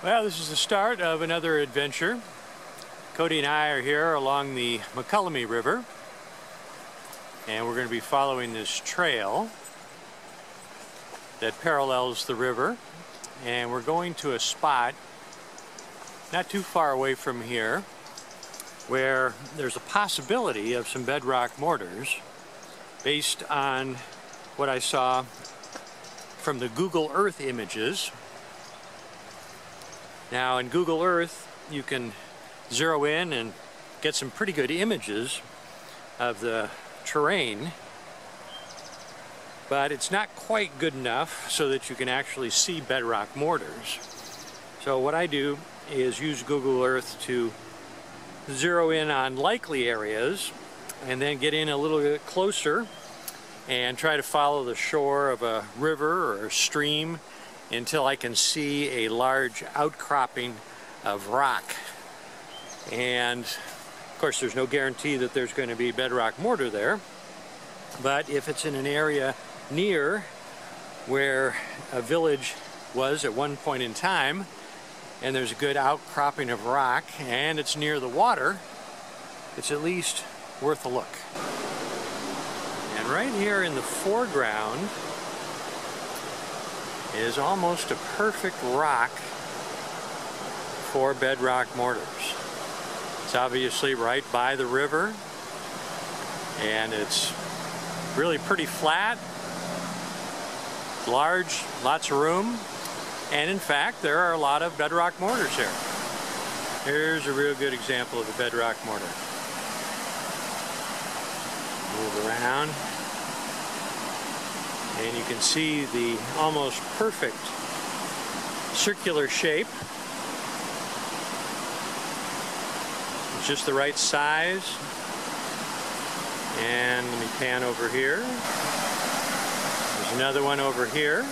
Well, this is the start of another adventure. Cody and I are here along the Mokelumne River, and we're going to be following this trail that parallels the river, and we're going to a spot not too far away from here where there's a possibility of some bedrock mortars based on what I saw from the Google Earth images. Now in Google Earth you can zero in and get some pretty good images of the terrain, but it's not quite good enough so that you can actually see bedrock mortars. So what I do is use Google Earth to zero in on likely areas and then get in a little bit closer and try to follow the shore of a river or a stream until I can see a large outcropping of rock. And of course there's no guarantee that there's going to be bedrock mortar there, but if it's in an area near where a village was at one point in time and there's a good outcropping of rock and it's near the water, it's at least worth a look. And right here in the foreground is almost a perfect rock for bedrock mortars. It's obviously right by the river, and it's really pretty flat, large, lots of room, and in fact there are a lot of bedrock mortars here. Here's a real good example of a bedrock mortar. Move around. And you can see the almost perfect circular shape. It's just the right size. And let me pan over here. There's another one over here.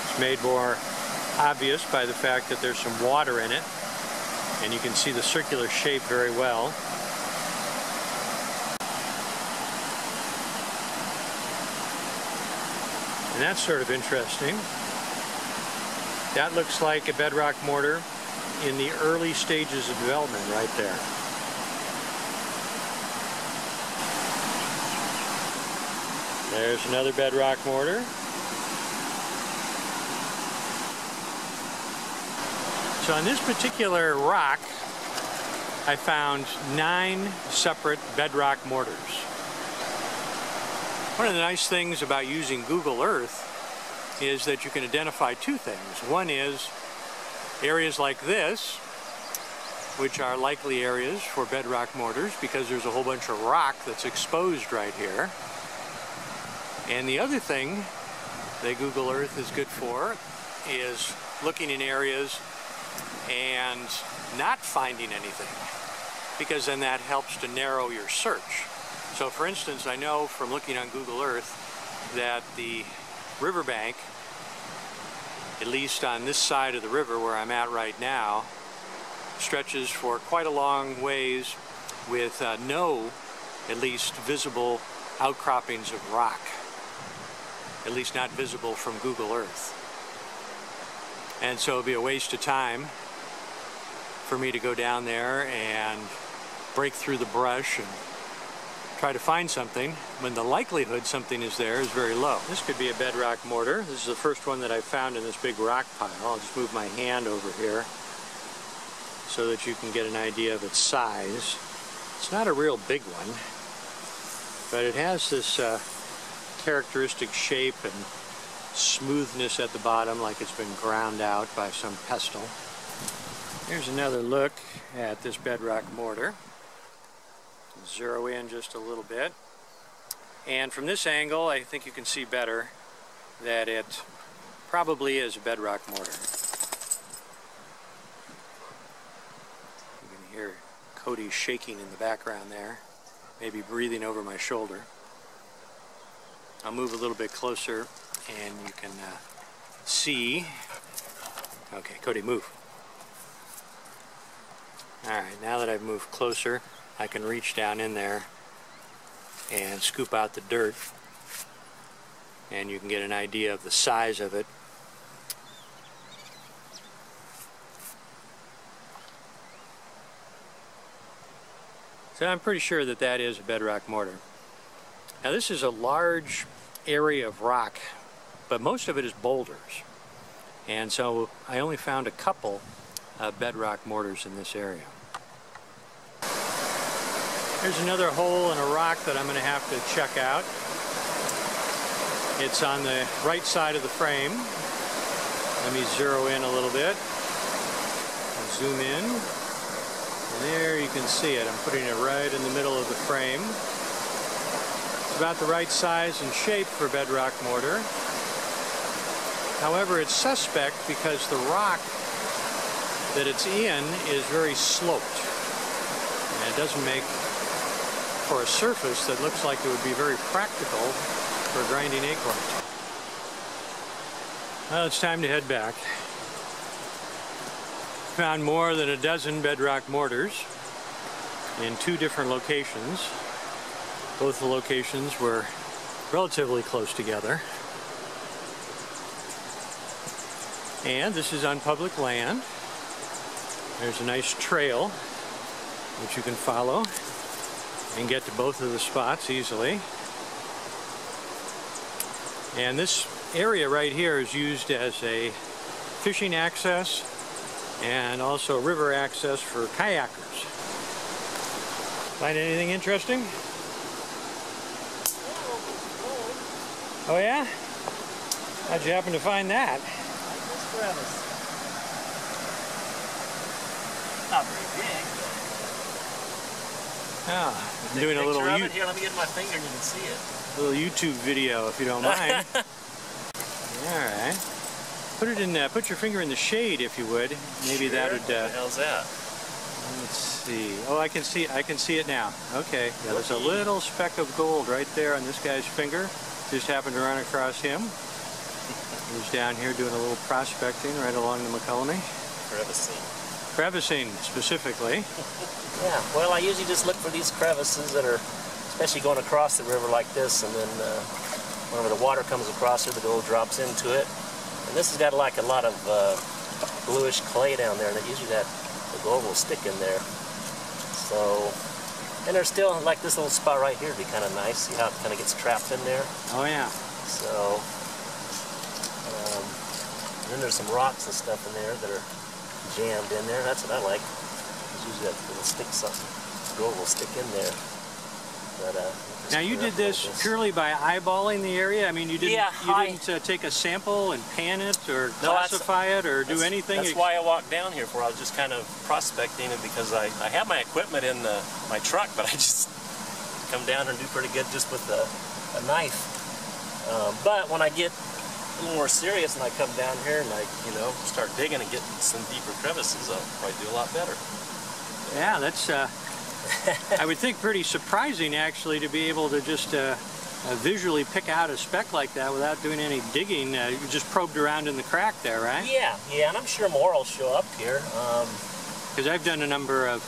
It's made more obvious by the fact that there's some water in it. And you can see the circular shape very well. And that's sort of interesting. That looks like a bedrock mortar in the early stages of development right there. There's another bedrock mortar. So on this particular rock, I found 9 separate bedrock mortars. One of the nice things about using Google Earth is that you can identify 2 things. One is areas like this, which are likely areas for bedrock mortars because there's a whole bunch of rock that's exposed right here. And the other thing that Google Earth is good for is looking in areas and not finding anything, because then that helps to narrow your search. So for instance, I know from looking on Google Earth that the riverbank, at least on this side of the river where I'm at right now, stretches for quite a long ways with no, at least, visible outcroppings of rock. At least not visible from Google Earth. And so it'd be a waste of time for me to go down there and break through the brush and try to find something when the likelihood something is there is very low. This could be a bedrock mortar. This is the first one that I found in this big rock pile. I'll just move my hand over here so that you can get an idea of its size. It's not a real big one, but it has this characteristic shape and smoothness at the bottom, like it's been ground out by some pestle. Here's another look at this bedrock mortar. Zero in just a little bit. And from this angle, I think you can see better that it probably is a bedrock mortar. You can hear Cody shaking in the background there, maybe breathing over my shoulder. I'll move a little bit closer and you can see. Okay, Cody, move. Alright, now that I've moved closer, I can reach down in there and scoop out the dirt, and you can get an idea of the size of it. So I'm pretty sure that that is a bedrock mortar. Now this is a large area of rock, but most of it is boulders. And so I only found a couple of bedrock mortars in this area. Here's another hole in a rock that I'm going to have to check out. It's on the right side of the frame. Let me zero in a little bit. Zoom in. And there you can see it. I'm putting it right in the middle of the frame. It's about the right size and shape for bedrock mortar. However, it's suspect because the rock that it's in is very sloped. And it doesn't make for a surface that looks like it would be very practical for grinding acorns. Well, it's time to head back. Found more than a dozen bedrock mortars in 2 different locations. Both the locations were relatively close together. And this is on public land. There's a nice trail which you can follow and get to both of the spots easily. And this area right here is used as a fishing access and also river access for kayakers. Find anything interesting? Oh yeah? How'd you happen to find that? Not very big. Ah, I'm doing a little here, let me get my finger and you can see it. Little YouTube video, if you don't mind. All right. Put it in. Put your finger in the shade, if you would. Maybe that would. What the hell's that? Let's see. Oh, I can see. I can see it now. Okay. Yeah, there's a little speck of gold right there on this guy's finger. Just happened to run across him. He's down here doing a little prospecting right along the Mokelumne. Crevicing. Crevicing, specifically. Yeah. Well, I usually just look for these crevices that are, especially going across the river like this, and then whenever the water comes across it, the gold drops into it. And this has got like a lot of bluish clay down there, and it usually the gold will stick in there. So, and there's still like this little spot right here would be kind of nice. See how it kind of gets trapped in there? Oh yeah. So, and then there's some rocks and stuff in there that are jammed in there. That's what I like. It's usually that little stick something. Gold will stick in there. But, now you did this purely by eyeballing the area? I mean, you didn't, take a sample and pan it or classify it or do anything? That's why I walked down here for. I was just kind of prospecting it because I have my equipment in my truck, but I just come down and do pretty good just with a knife. But when I get a little more serious and I come down here and I, start digging and getting some deeper crevices, I'll probably do a lot better. Yeah, that's... I would think pretty surprising, actually, to be able to just visually pick out a speck like that without doing any digging. You just probed around in the crack there, right? Yeah, and I'm sure more will show up here. Because I've done a number of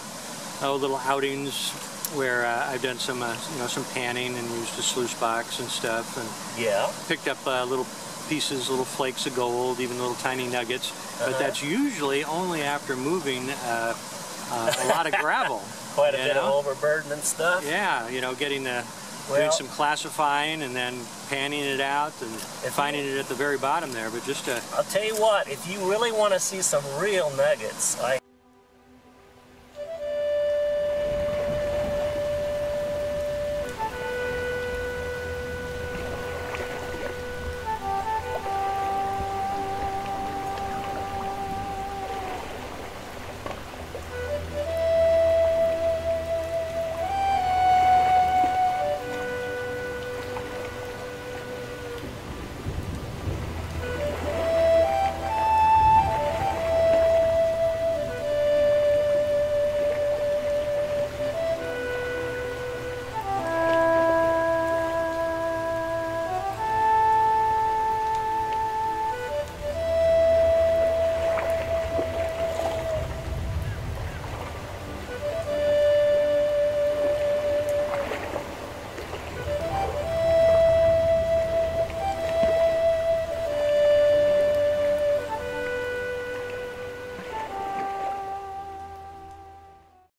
little outings where I've done some, some panning and used a sluice box and stuff, and picked up little pieces, little flakes of gold, even little tiny nuggets. But that's usually only after moving a lot of gravel. Quite a bit of overburden and stuff. Yeah, getting doing some classifying and then panning it out and finding it at the very bottom there. But just I'll tell you what, if you really want to see some real nuggets,